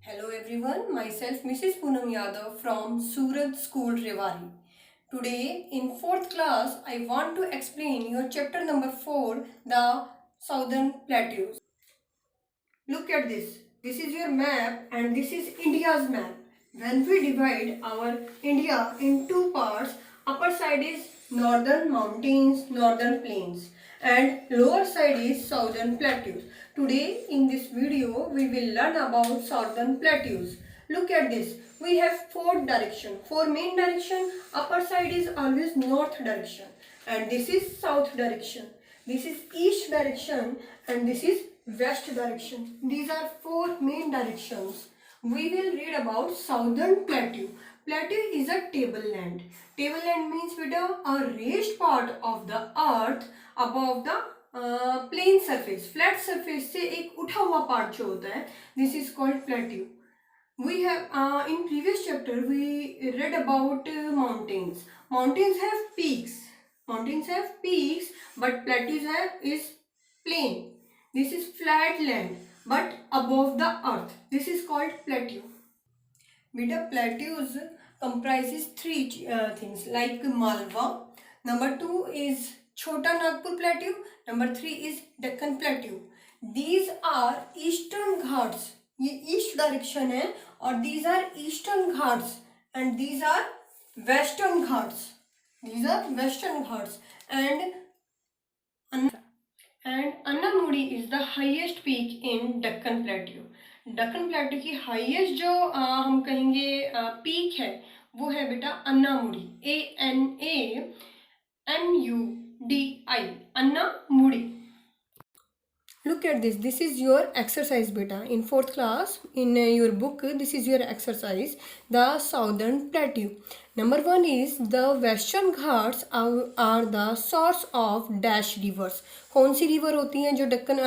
Hello everyone, myself Mrs. Poonam Yadav from Surat School Rewari. Today in 4th class I want to explain your chapter number 4, the Southern Plateaus. Look at this. This is your map and this is India's map. When we divide our India in two parts, upper side is northern mountains, northern plains and lower side is southern plateaus. Today in this video we will learn about southern plateaus. Look at this. We have four direction. Four main direction. Upper side is always north direction and this is south direction. This is east direction and this is west direction. These are four main directions. We will read about southern plateau. Plateau is a tableland. Tableland means a raised part of the earth above the plain surface. Flat surface से एक उठा हुआ part जो होता है, this is called plateau. We have in previous chapter we read about mountains. Mountains have peaks. Mountains have peaks, but plateaus is plain. This is flat land, but above the earth. This is called plateau. Beta, plateaus comprises three things like Malwa. Number 2 is Chota Nagpur Plateau. Number 3 is Deccan Plateau. These are eastern ghats. ये east direction है और these are eastern ghats and these are western ghats. These are western ghats and Annamudi is the highest peak in Deccan Plateau. Deccan Plateau की highest जो हम कहेंगे peak है वो है बेटा अन्नामुड़ी. ANAMUDI अन्नामुड़ी. Look at this. This is your exercise beta. In 4th class, in your book, this is your exercise. The Southern Plateau. Number 1 is the Western Ghats are the source of dash rivers. कौन सी river होती हैं जो Deccan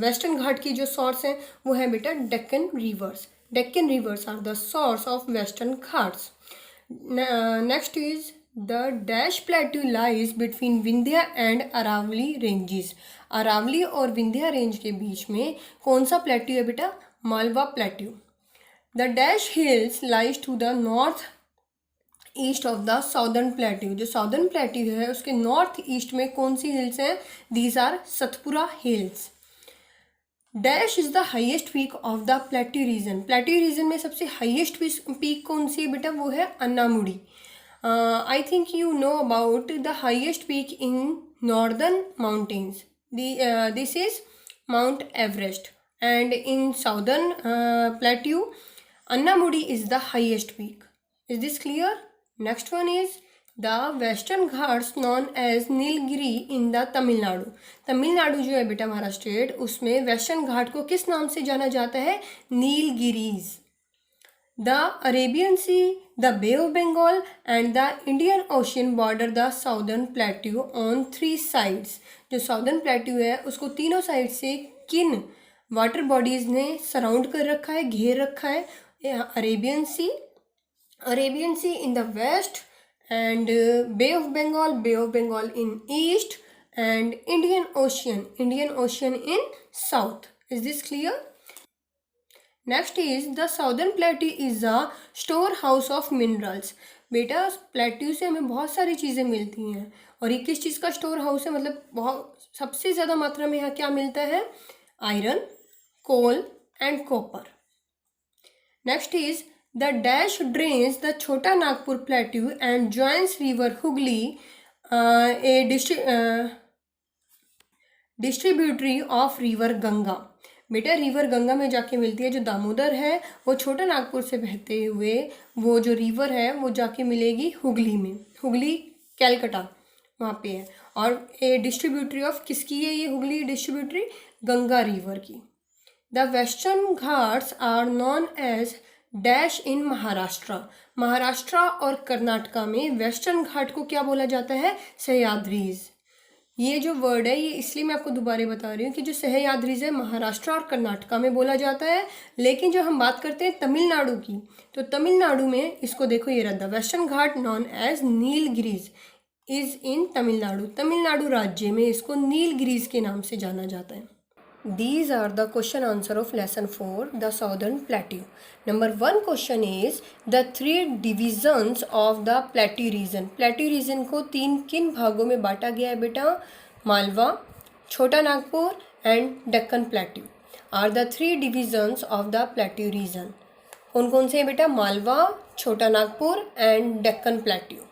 western घाट की जो source है वो है बेटा Deccan rivers. Deccan rivers are the source of Western Ghats. Next is the dash plateau lies between Vindhya and Aravali ranges. Aravalli और विंध्या रेंज के बीच में कौन सा प्लेट्यू है बेटा? Malwa plateau. The dash hills lies to the north east of the southern plateau. जो southern plateau है उसके नॉर्थ ईस्ट में कौन सी हिल्स हैं? These are Satpura hills. Dash is the highest peak of the plateau region. Plateau region में सबसे highest peak कौन सी है बेटा? वो है Anamudi. I think you know about the highest peak in northern mountains. This is Mount Everest, and in southern plateau Annamudi is the highest peak. Is this clear? Next one is the western ghats known as Nilgiri in the Tamil Nadu. Tamil Nadu जो है बेटा हमारा state, उसमें western घाट को किस नाम से जाना जाता है? Nilgiris. The Arabian Sea, the Bay of Bengal and the Indian Ocean border the southern plateau on 3 sides. जो southern plateau है उसको तीनों साइड से किन वाटर बॉडीज ने सराउंड कर रखा है, घेर रखा है? Arabian sea in the west and Bay of Bengal in east and Indian Ocean in south. Is this clear? Next is the southern plateau is a store house of minerals. बेटा plateau से हमें बहुत सारी चीज़ें मिलती हैं और ये किस चीज़ का स्टोर हाउस है? मतलब बहुत सबसे ज़्यादा मात्रा में यहाँ क्या मिलता है? Iron, coal and copper. Next is the dash drains the Chota Nagpur plateau and joins river Hooghly a distributary of river Ganga. बेटा रिवर गंगा में जाके मिलती है. जो दामोदर है वो छोटा नागपुर से बहते हुए वो जो रिवर है वो जाके मिलेगी हुगली में. हुगली कैलकाटा वहाँ पे है. और ये डिस्ट्रीब्यूटरी ऑफ किसकी है? ये हुगली डिस्ट्रीब्यूटरी गंगा रिवर की. The western ghats are known as dash in Maharashtra और कर्नाटका में वेस्टर्न घाट को क्या बोला जाता है? सह्याद्रीज. ये जो वर्ड है ये इसलिए मैं आपको दोबारा बता रही हूँ कि जो सह्याद्रीज है महाराष्ट्र और कर्नाटका में बोला जाता है, लेकिन जो हम बात करते हैं तमिलनाडु की तो तमिलनाडु में इसको देखो ये रहा, western ghat known as Nilgiris is in Tamil Nadu. Tamil Nadu राज्य में इसको नीलगिरीज के नाम से जाना जाता है. These are the question answer of lesson 4, the Southern Plateau. Number 1 question is the 3 divisions of the Plateau region. Plateau region को 3 किन भागों में बांटा गया है बेटा? Malwa, Chota Nagpur and Deccan plateau are the 3 divisions of the Plateau region. कौन कौन से हैं बेटा? Malwa, Chota Nagpur and Deccan plateau.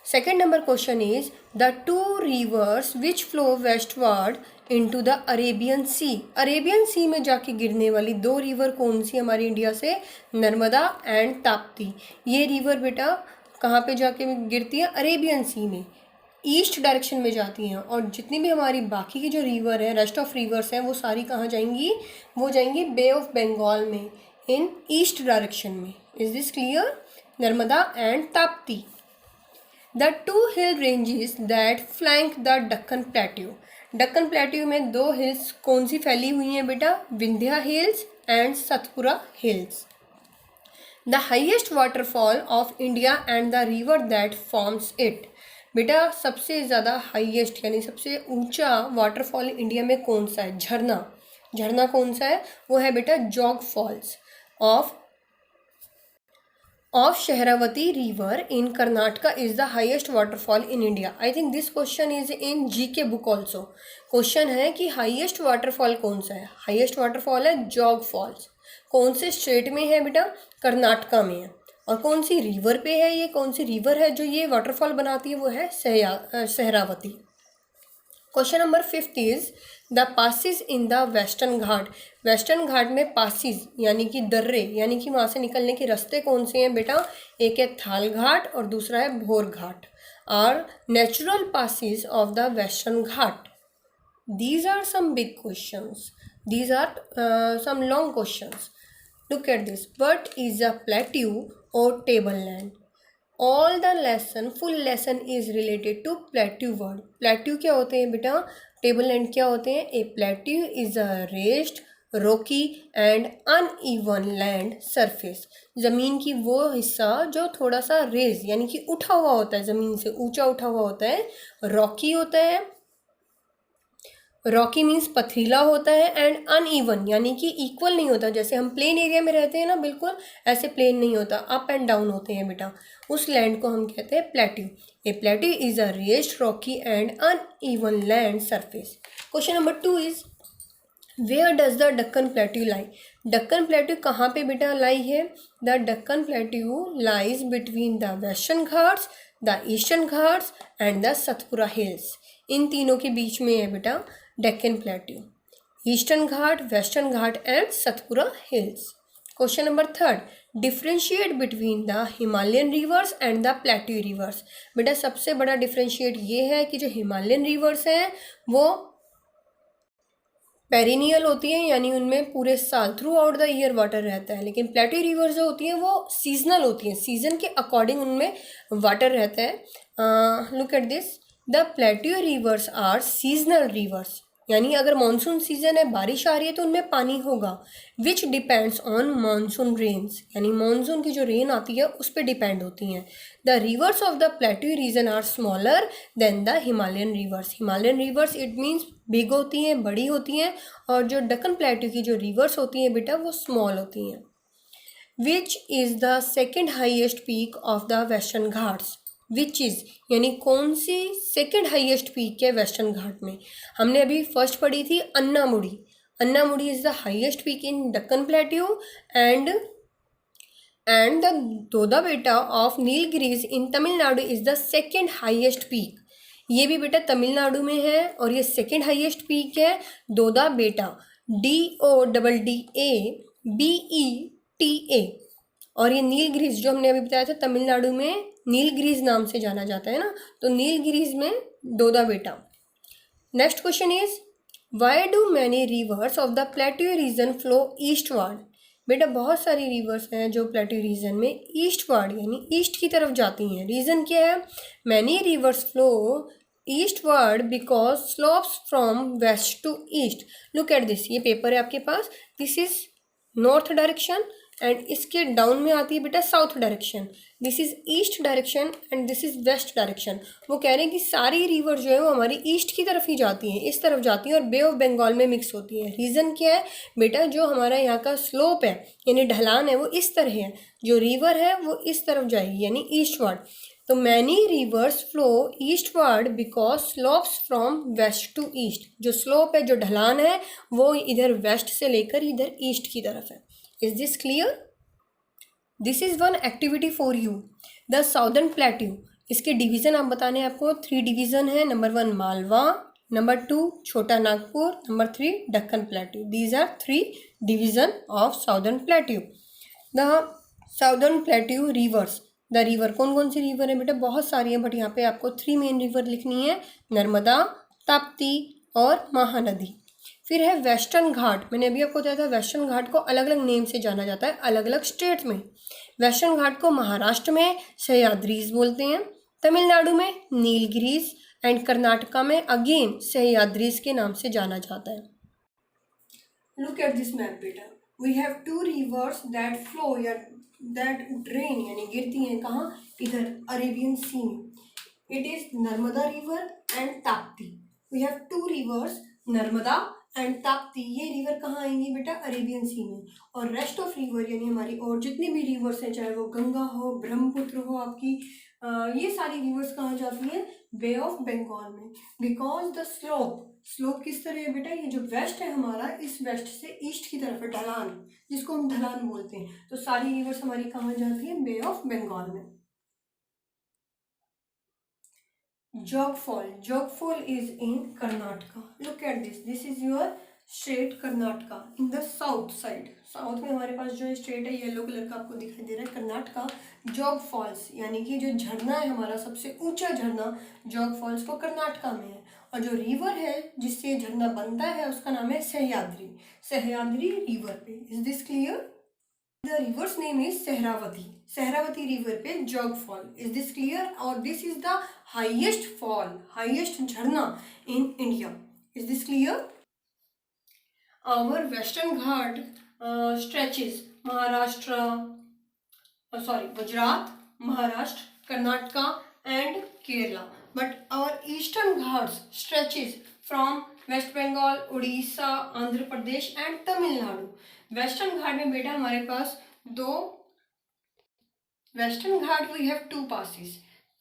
Second number question is the 2 rivers which flow westward into the Arabian Sea. Arabian sea में जाके गिरने वाली 2 रिवर कौन सी हमारी इंडिया से? नर्मदा एंड ताप्ती. ये रिवर बेटा कहाँ पे जाके गिरती है? अरेबियन सी में, ईस्ट डायरेक्शन में जाती हैं. और जितनी भी हमारी बाकी की जो रिवर है, रेस्ट ऑफ रिवर्स हैं, वो सारी कहाँ जाएंगी? वो जाएंगी बे ऑफ बंगाल में, इन ईस्ट डायरेक्शन में. Is this clear? Narmada and Tapti. The 2 hill ranges that flank the Deccan Plateau. Deccan Plateau में 2 हिल्स कौन सी फैली हुई हैं बेटा? Vindhya hills and Satpura hills. The highest waterfall of India and the river that forms it. बेटा सबसे ज़्यादा हाईएस्ट यानी सबसे ऊंचा वाटरफॉल इंडिया में कौन सा है? झरना. झरना कौन सा है? वो है बेटा Jog falls of Shahravati river in Karnataka is the highest waterfall in India. I think this question is in GK book also. Question है कि highest waterfall कौन सा है? highest waterfall है जॉग फॉल्स. कौन से स्टेट में है बेटा? कर्नाटका में है. और कौन सी रिवर पे है? ये कौन सी रिवर है जो ये वाटरफॉल बनाती है? वो है Sharavathi. Question number 5 is the passes in the Western Ghat. Western Ghat में पासिस यानी कि दर्रे यानी कि वहाँ से निकलने के रास्ते कौन से हैं बेटा? एक है थाल घाट और दूसरा है Bhor Ghat. Are natural passes of the Western Ghat. These are some big questions. These are some long questions. Look at this. What is a plateau और table land? All the lesson full lesson is related to plateau word. Plateau क्या होते हैं बेटा? Table land क्या होते हैं? A plateau is a raised rocky and uneven land surface. ज़मीन की वो हिस्सा जो थोड़ा सा रेज यानी कि उठा हुआ होता है, ज़मीन से ऊंचा उठा हुआ होता है. रॉकी होता है. रॉकी मीन्स पथरीला होता है. एंड अनइवन यानी कि इक्वल नहीं होता. जैसे हम प्लेन एरिया में रहते हैं ना, बिल्कुल ऐसे प्लेन नहीं होता, अप एंड डाउन होते हैं बेटा. उस लैंड को हम कहते हैं plateau. A plateau is a raised rocky and uneven land surface. Question number 2 is where does the Deccan plateau lie? Deccan plateau कहाँ पे बेटा लाई है? The Deccan plateau lies between the western Ghats, the eastern Ghats and the Satpura hills. इन तीनों के बीच में है बेटा Deccan plateau. Eastern Ghat, western Ghat and Satpura hills. Question number 3 differentiate between the Himalayan reverse and the plateau reverse. बेटा सबसे बड़ा डिफ्रेंशिएट ये है कि जो हिमालयन रिवर्स हैं वो पेरिनियल होती हैं, यानी उनमें पूरे साल through out the year water रहता है. लेकिन प्लेट्यू रिवर्स जो होती हैं वो सीजनल होती हैं, सीजन के अकॉर्डिंग उनमें वाटर रहता है. Look at this. The plateau rivers are seasonal rivers. यानी अगर मानसून सीजन है, बारिश आ रही है तो उनमें पानी होगा. Which depends on monsoon rains. यानी मानसून की जो रेन आती है उस पर डिपेंड होती हैं. The rivers of the plateau region are smaller than the Himalayan rivers. Himalayan rivers it means big होती हैं, बड़ी होती हैं. और जो डक्कन प्लेट्यू की जो रिवर्स होती हैं बेटा वो स्मॉल होती हैं. Which is the second highest peak of the western Ghats? Which is यानी कौन सी सेकेंड हाइएस्ट पीक है वेस्टर्न घाट में? हमने अभी फर्स्ट पढ़ी थी Anamudi. Anamudi is the highest peak in Deccan plateau and the Doda Betta of Nilgiris in Tamil Nadu is the second highest peak. ये भी बेटा तमिलनाडु में है और ये सेकेंड हाइएस्ट पीक है दोदा बेटा. DODDABETA. और ये नीलगिरीज जो हमने अभी बताया था तमिलनाडु में नीलगिरीज नाम से जाना जाता है ना, तो नीलगिरीज में Doda Betta. Next question is why do many rivers of the plateau region flow eastward? बेटा बहुत सारी रिवर्स हैं जो प्लेट्यू रीजन में ईस्टवर्ड यानी ईस्ट की तरफ जाती हैं. रीज़न क्या है? Many rivers flow eastward because slopes from west to east. Look at this. ये पेपर है आपके पास. This is north direction, and इसके डाउन में आती है बेटा south direction. This is east direction and this is west direction. वो कह रहे हैं कि सारी रिवर जो है वो हमारी ईस्ट की तरफ ही जाती हैं, इस तरफ जाती हैं और बे ऑफ बंगाल में मिक्स होती हैं। रीज़न क्या है बेटा, जो हमारा यहाँ का स्लोप है यानी ढलान है वो इस तरह है, जो रिवर है वो इस तरफ जाएगी यानी ईस्टवर्ड। तो many rivers flow eastward because slopes from west to east. जो स्लोप है, जो ढलान है, वो इधर वेस्ट से लेकर इधर ईस्ट की तरफ है। Is this clear? This is one activity for you, the southern plateau. इसके डिवीजन आप बताने हैं आपको। 3 डिवीजन है। Number 1 Malwa, number 2 Chota Nagpur, number 3 Deccan plateau. These are 3 division of southern plateau. The southern plateau rivers, the river, कौन कौन सी रिवर है बेटा? बहुत सारी है, बट यहाँ पे आपको 3 मेन रिवर लिखनी है, नर्मदा, ताप्ती और महानदी। फिर है वेस्टर्न घाट। मैंने अभी आपको बताया था वेस्टर्न घाट को अलग अलग नेम से जाना जाता है अलग अलग स्टेट में। वेस्टर्न घाट को महाराष्ट्र में सह्याद्रीज बोलते हैं, तमिलनाडु में नीलगिरीज एंड कर्नाटका में अगेन सह्याद्रीज के नाम से जाना जाता है। लुक एट दिस मैप बेटा, we have 2 rivers that flow या दैट ड्रेन यानी गिरती हैं कहाँ? इधर अरेबियन सी में। It is Narmada river and Tapti. We have 2 rivers, Narmada and Tapti. ये रिवर कहाँ आएंगी बेटा? अरेबियन सी में। और रेस्ट ऑफ रिवर यानी हमारी और जितनी भी रिवर्स हैं, चाहे वो गंगा हो, ब्रह्मपुत्र हो आपकी, ये सारी रिवर्स कहाँ जाती हैं? बे ऑफ बंगाल में। बिकॉज द स्लोप किस तरह है बेटा? ये जो वेस्ट है हमारा, इस वेस्ट से ईस्ट की तरफ है, ढलान, जिसको हम ढलान बोलते हैं। तो सारी रिवर्स हमारी कहाँ जाती है? बे ऑफ बंगाल में। Jogfall is in Karnataka. Look at this. This is your state Karnataka in the south side. South में हमारे पास जो स्टेट है येलो कलर का आपको दिखाई दे रहा है, कर्नाटका। जॉग फॉल्स यानी कि जो झरना है हमारा सबसे ऊंचा झरना जॉग फॉल्स को कर्नाटका में है। और जो रिवर है जिससे झरना बनता है उसका नाम है सह्याद्री। सह्याद्री रिवर पे। Is this clear? The river's name is Sehravati. Sehravati river पे jog fall. Is this clear? और this is the highest fall, highest झरना in India. Is this clear? Our Western Ghat stretches Maharashtra, Gujarat, Maharashtra, Karnataka and Kerala. But our Eastern Ghats stretches from West Bengal, Odisha, Andhra Pradesh and Tamil Nadu. Western Ghat में बेटा हमारे पास 2 western Ghat, we have 2 passes,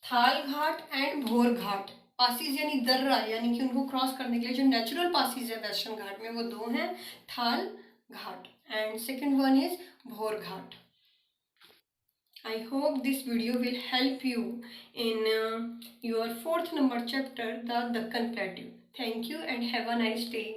Thal Ghat and भोर घाट। Passes यानी दर्रा, यानी कि उनको क्रॉस करने के लिए जो नेचुरल पासिस है वेस्टर्न घाट में वो 2 हैं, थाल Ghat and second one is भोर घाट। I hope this video will help you in your 4th number chapter, the Deccan Plateau. Thank you and have a nice day.